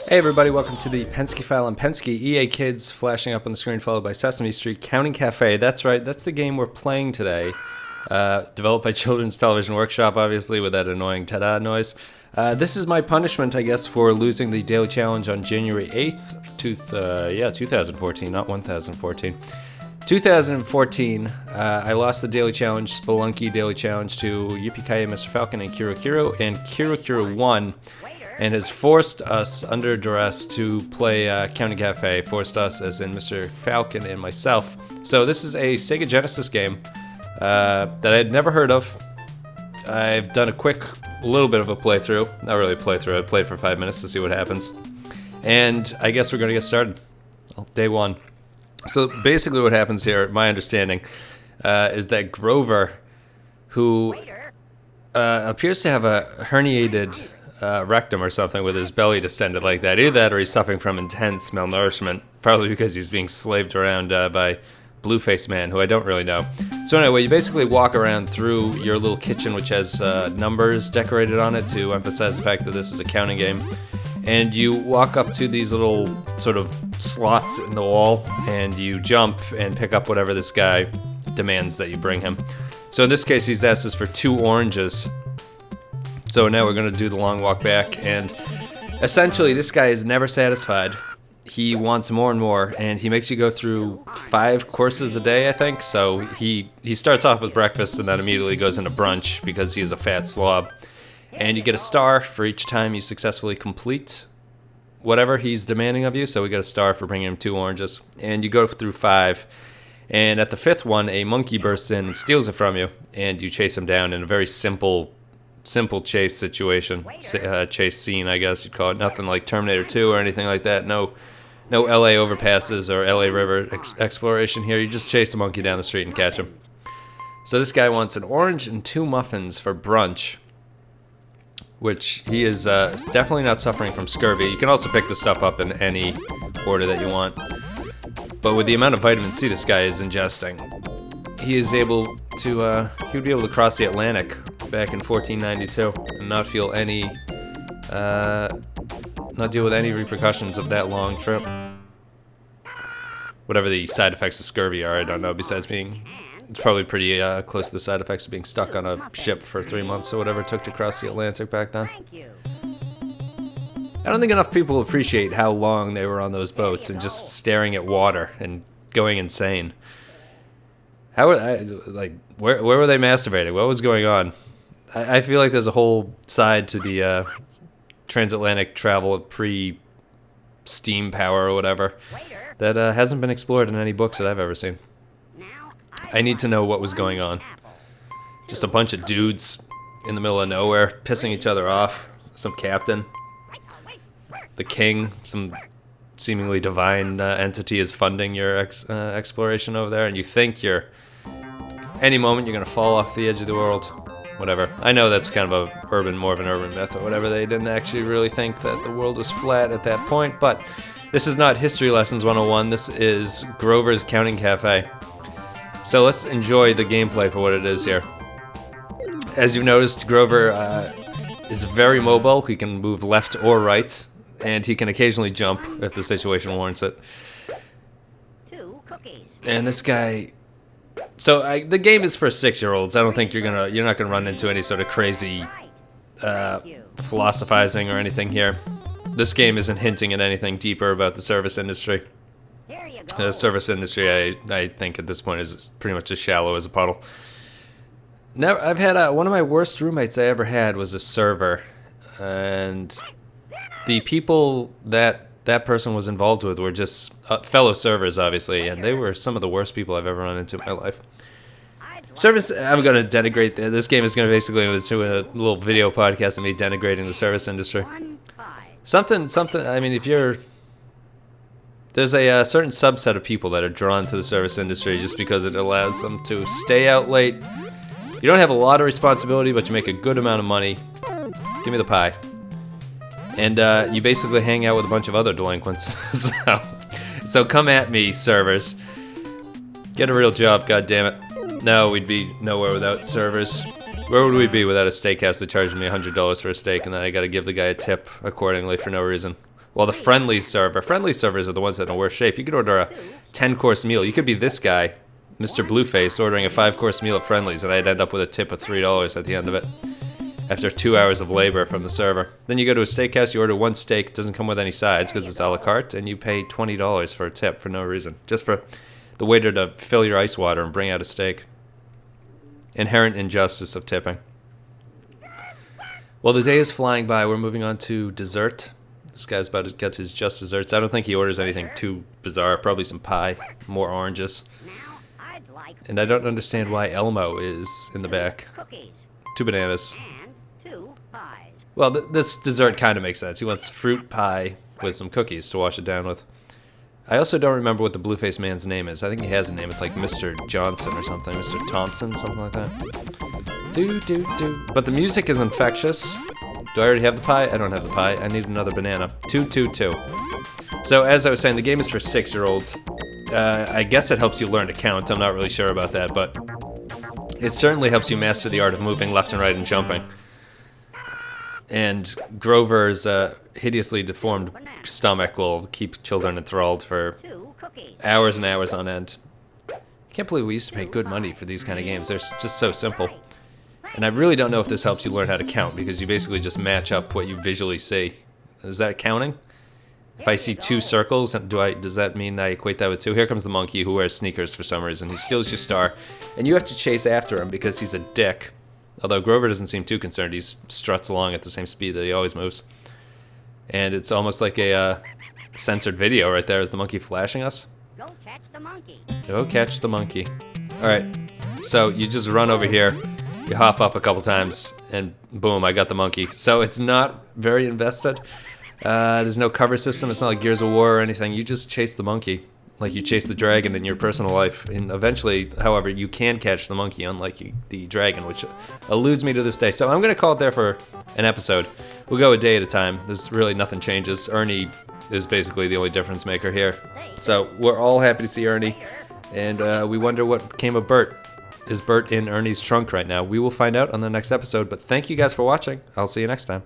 Hey everybody, welcome to the Pensky file on Pensky. EA Kids flashing up on the screen, followed by Sesame Street Counting Cafe. That's right, that's the game we're playing today. Developed by Children's Television Workshop, obviously, with that annoying ta-da noise. This is my punishment, I guess, for losing the daily challenge on January 8th, 2014, not 1014. 2014, I lost the daily challenge, Spelunky Daily Challenge, to Yippee-Ki-Yay, Mr. Falcon, and Kiro, and Kiro won, and has forced us, under duress, to play Counting Cafe, forced us, as in Mr. Falcon and myself. So this is a Sega Genesis game that I had never heard of. I've done a little bit of a playthrough, not really a playthrough, I played for 5 minutes to see what happens. And I guess we're going to get started. Day one. So basically what happens here, my understanding, is that Grover, who appears to have a herniated rectum or something with his belly distended like that. Either that or he's suffering from intense malnourishment, probably because he's being slaved around by Blueface Man, who I don't really know. So anyway, you basically walk around through your little kitchen, which has numbers decorated on it to emphasize the fact that this is a counting game. And you walk up to these little sort of slots in the wall, and you jump and pick up whatever this guy demands that you bring him. So in this case, he's asked us for 2 oranges. So now we're going to do the long walk back, and essentially this guy is never satisfied. He wants more and more, and he makes you go through 5 courses a day, I think. So he starts off with breakfast and then immediately goes into brunch because he is a fat slob. And you get a star for each time you successfully complete whatever he's demanding of you. So we get a star for bringing him 2 oranges. And you go through 5. And at the 5th one, a monkey bursts in and steals it from you. And you chase him down in a very simple chase situation. Chase scene, I guess you'd call it. Nothing like Terminator 2 or anything like that. No LA overpasses or LA River exploration here. You just chase the monkey down the street and catch him. So this guy wants an orange and 2 muffins for brunch, which he is definitely not suffering from scurvy. You can also pick the stuff up in any order that you want. But with the amount of vitamin C this guy is ingesting, he is able to, he would be able to cross the Atlantic back in 1492 and not feel any, not deal with any repercussions of that long trip. Whatever the side effects of scurvy are, I don't know, besides being, it's probably pretty close to the side effects of being stuck on a ship for 3 months or whatever it took to cross the Atlantic back then. I don't think enough people appreciate how long they were on those boats and just staring at water and going insane. How where were they masturbating? What was going on? I feel like there's a whole side to the transatlantic travel pre-steam power or whatever that hasn't been explored in any books that I've ever seen. I need to know what was going on. Just a bunch of dudes in the middle of nowhere pissing each other off. Some captain. The king, some seemingly divine entity is funding your exploration over there, and you think any moment you're going to fall off the edge of the world. Whatever. I know that's kind of more of an urban myth or whatever. They didn't actually really think that the world was flat at that point, but this is not History Lessons 101. This is Grover's Counting Cafe. So let's enjoy the gameplay for what it is here. As you've noticed, Grover is very mobile. He can move left or right, and he can occasionally jump if the situation warrants it. And this guy... So the game is for 6-year-olds. I don't think you're not gonna run into any sort of crazy philosophizing or anything here. This game isn't hinting at anything deeper about the service industry. The service industry, I think at this point, is pretty much as shallow as a puddle. Now, I've had one of my worst roommates I ever had was a server, and the people that person was involved with were just fellow servers, obviously, and they were some of the worst people I've ever run into in my life. Service, I'm going to denigrate, this game is going to basically into a little video podcast of me denigrating the service industry. Something, I mean, there's a certain subset of people that are drawn to the service industry just because it allows them to stay out late. You don't have a lot of responsibility, but you make a good amount of money. Give me the pie. And you basically hang out with a bunch of other delinquents. so come at me, servers. Get a real job, goddammit. No, we'd be nowhere without servers. Where would we be without a steakhouse that charged me $100 for a steak and then I gotta give the guy a tip accordingly for no reason? Well, the friendly servers are the ones that are in worse shape. You could order a 10-course meal. You could be this guy, Mr. Blueface, ordering a 5-course meal at Friendly's, and I'd end up with a tip of $3 at the end of it, after 2 hours of labor from the server. Then you go to a steakhouse, you order one steak, it doesn't come with any sides because it's a la carte, and you pay $20 for a tip for no reason, just for the waiter to fill your ice water and bring out a steak. Inherent injustice of tipping. Well, the day is flying by. We're moving on to dessert. This guy's about to get his just desserts. I don't think he orders anything too bizarre. Probably some pie, more oranges. And I don't understand why Elmo is in the back. 2 bananas. Well, this dessert kind of makes sense. He wants fruit pie with some cookies to wash it down with. I also don't remember what the Blueface man's name is. I think he has a name. It's like Mr. Johnson or something. Mr. Thompson, something like that. But the music is infectious. Do I already have the pie? I don't have the pie. I need another banana. 2. So as I was saying, the game is for 6-year-olds. I guess it helps you learn to count. I'm not really sure about that, but it certainly helps you master the art of moving left and right and jumping. And Grover's hideously deformed stomach will keep children enthralled for hours and hours on end. I can't believe we used to pay good money for these kind of games. They're just so simple. And I really don't know if this helps you learn how to count, because you basically just match up what you visually see. Is that counting? If I see 2 circles, does that mean I equate that with 2? Here comes the monkey who wears sneakers for some reason. He steals your star, and you have to chase after him because he's a dick. Although Grover doesn't seem too concerned. He struts along at the same speed that he always moves. And it's almost like a censored video right there. Is the monkey flashing us? Go catch the monkey. Go catch the monkey. Alright, so you just run over here. You hop up a couple times, and boom, I got the monkey. So it's not very invested. There's no cover system. It's not like Gears of War or anything. You just chase the monkey like you chase the dragon in your personal life. And eventually, however, you can catch the monkey, unlike the dragon, which eludes me to this day. So I'm going to call it there for an episode. We'll go a day at a time. There's really nothing changes. Ernie is basically the only difference maker here. So we're all happy to see Ernie. And we wonder what became of Bert. Is Bert in Ernie's trunk right now? We will find out on the next episode. But thank you guys for watching. I'll see you next time.